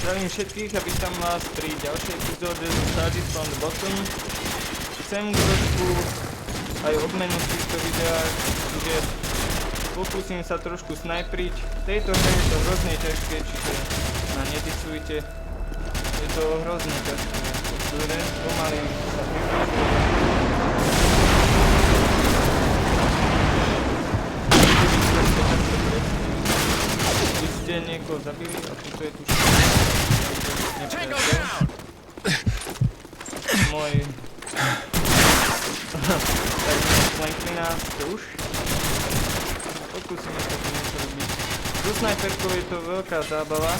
Zdravím všetkých a vítam vás pri ďalšej epizóde zo Stages from the Bottom. Chcem trošku aj odmenu v týchto videách, že pokúsim sa trošku snajpriť. V tejto hre je to hrozne ťažké, čiže ma nedisujte. Je to hrozne ťažké. Pomaly sa približujem. Ste niekoho zabili a tu je tu nepriateľ. Môj Flanklina to už. Pokúsime sa tu niečo robiť. So snajperkou je to veľká zábava.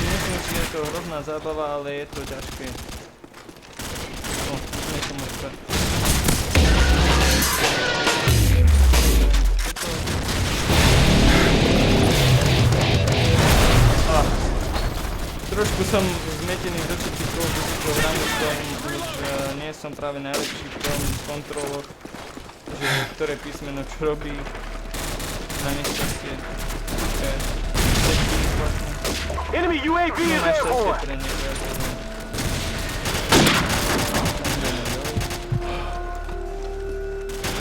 Myslím si, že je to hrozná zábava, ale je to ťažké. Niečo môže stať. Trošku som zmetený z všetkých toho, že si to hráme už nie som práve najlepší v tom kontroloch, že ktoré písmeno čo robí. Na nešťastie. Enemy UAV is airborne. Pre nepriateľov.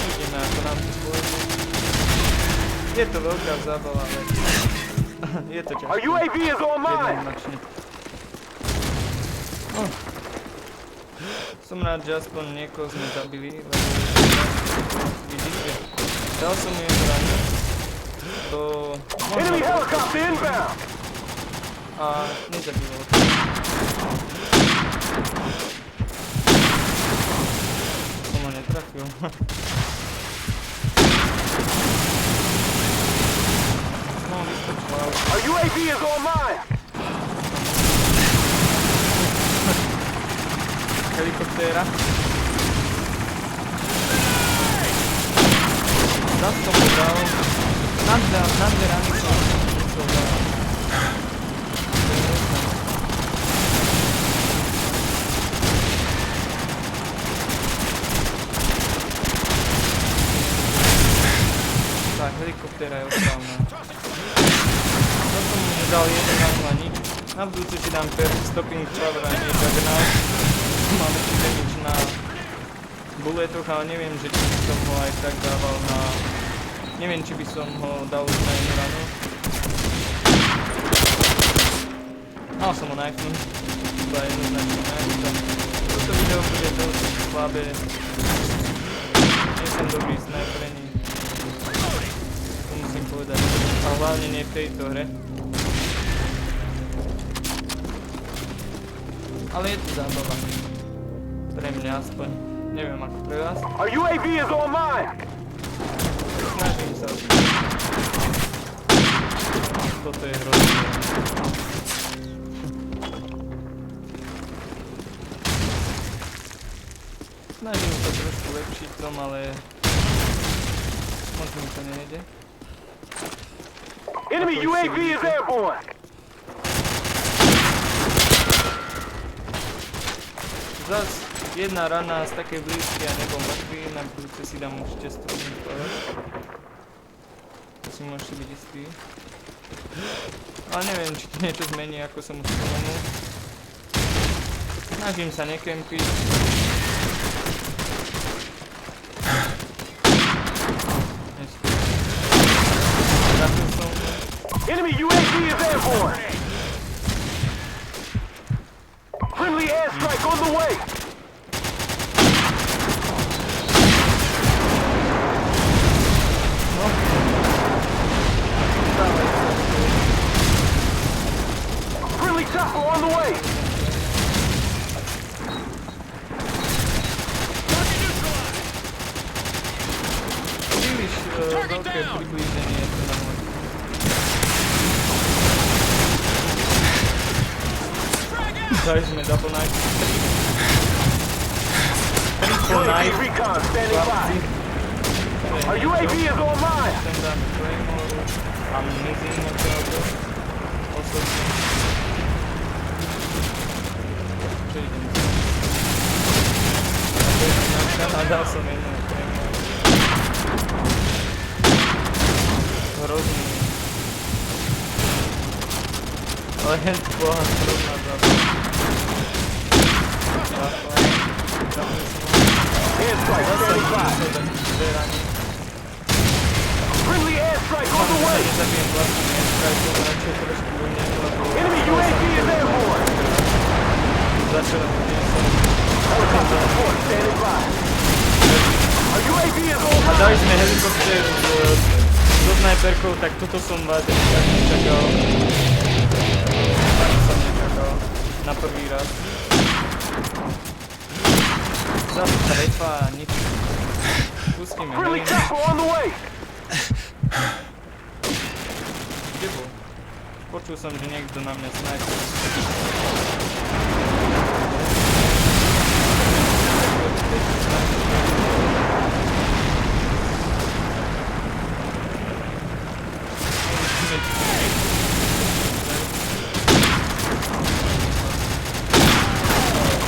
Vidíme, ako nám to pôjde. Je to veľká zábava, ale je to ťažké. Our UAV is online. Jednoznačne. Som rád, že aspoň niekoho sme zabili, lebo vidíte, dal som ju zraniť do Enemy helicopter inbound. a nezabilo to. Som ho netrafil. No, vyskočila. Our UAV is online. Helikoptéra. Zas som ho dal. Nad dve rany som musel dať. Tak, helikoptéra je odpávna. Zas som mu dal jeden ranu a nič. Na budúce si dám stopping power a nie juggernaut. Mám väčší damage na buletoch, ale neviem, že či by som ho aj tak dával na... Neviem, či by som ho dal už na jednu ranu. Mal som ho knifnúť, iba jednoznačne knifnúť. Toto video bude dosť slabé. Nie som dobrý v snajperení. To musím povedať. A hlavne nie v tejto hre. Ale je to zábava. Pre mňa aspoň. Neviem ako pre vás. Our UAV is online. Snažím sa. Toto je hrozné. Snažím sa trošku lepšiť tom, ale možno mi to nejde. Enemy UAV is airborne. Zas jedna rana z takej blízky a nebol mŕtvý, na budúce si dám určite stupný power. To si môžete byť istý. Ale neviem, či to niečo zmení, ako som už spomenul. Snažím sa nekempiť. Trafil som. Enemy UAV is airborne. Friendly airstrike on the way. Friendly chopper on the way. Príliš veľké priblíženie je to na môj. Dali sme double knife. Triple UAV knife. recon standing by. Our UAV is online. Sem dáme Claymore. Amazing opravdu. Osobne. Čo idem sa? A dal som jedno Claymore. hrozný. Ale hen boha zrovna Airstrike standing by. Friendly airstrike on the way. Nezabijem vlastný airstrikeom, radšej trošku do neho, lebo... Enemy UAV is airborne. Začal Helicopter support standing by. Our UAV is A online. dali sme helikopter so snajperkou, tak toto som vás tak nečakal. Tak som nečakal. Na prvý raz. Zas trefa a nič. Pustíme Friendly helinu. chopper on the way. Kde bol? Počul som, že niekto na mňa snajpil.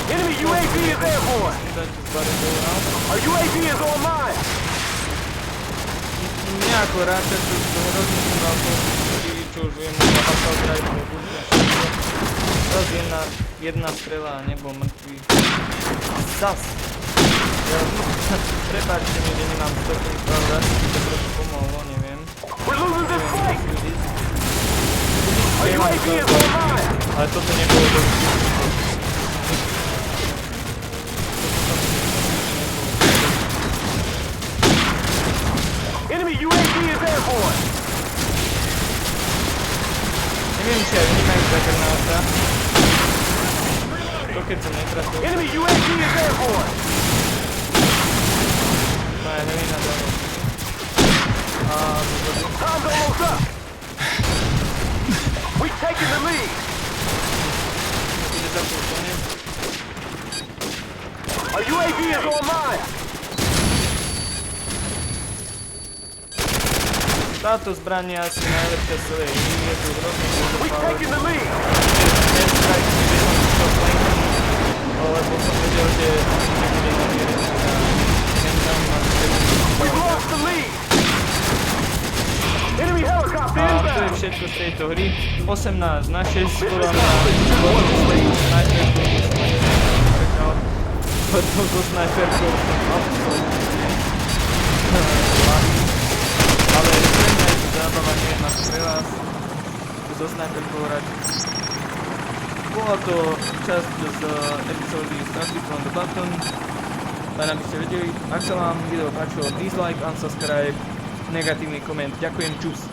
Enemy UAV is airborne. Our UAV is online. Nejako ráča, čo rozmýšľal to, čo už viem, že Hasal Drive bol buďme všetko. Zas jedna strela a nebol mŕtvý. Zas! Prepáčte mi, že nemám stopný sprav, raz by to trošku pomohlo, neviem. We're losing this fight. Our UAV is online. Ale toto nebolo dobré. Enemy UAV is airborne. Neviem, či aj oni majú zagrnáta. To keď som netrafil. Enemy UAV is airborne. No je helina dole. A Time's almost up. We've taken the lead. ide za pôl koniec. Our UAV is online. Táto zbraň je asi najlepšia z celej hry, je tu hrozný We've power. taken the lead. Airstrike, že som chcel flanking, lebo som vedel, že nebude namierený na handgun a We've lost the lead. Enemy helicopter a to je inbound. všetko z tejto hry. 18 na 6, skoro na snajperku som nečakal. Potom so snajperkou som absolútne ale pre mňa je to zábava, neviem ako pre vás so snajperkou hrať. Bola to časť z epizódy Started from the Button. Len aby ste vedeli, ak sa vám video páčilo, dislike, unsubscribe, negatívny koment. Ďakujem, čus.